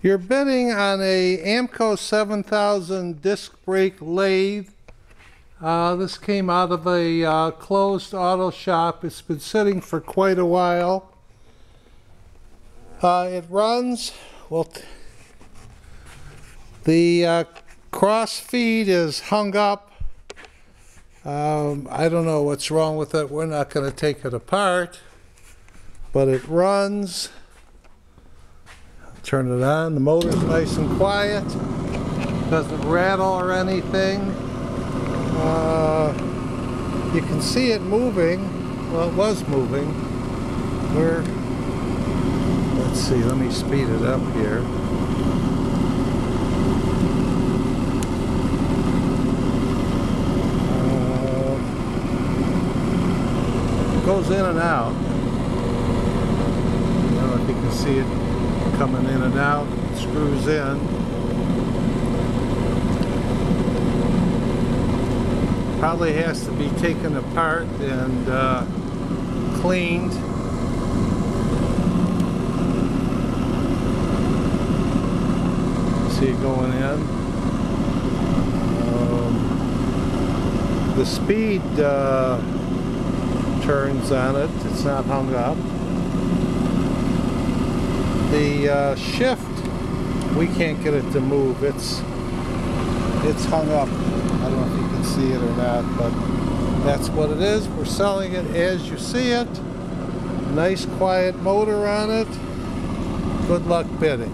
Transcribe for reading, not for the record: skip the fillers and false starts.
You're bidding on a Ammco 7000 disc brake lathe. This came out of a closed auto shop. It's been sitting for quite a while. It runs, well, the cross feed is hung up. I don't know what's wrong with it. We're not going to take it apart, but it runs. Turn it on. The motor's nice and quiet. Doesn't rattle or anything. You can see it moving. Well, it was moving. Let's see, let me speed it up here. It goes in and out. I don't know if you can see it coming in and out. It screws in. Probably has to be taken apart and cleaned. See it going in. The speed turns on it. It's not hung up. The shift, we can't get it to move. It's hung up. I don't know if you can see it or not, but that's what it is. We're selling it as you see it. Nice quiet motor on it. Good luck bidding.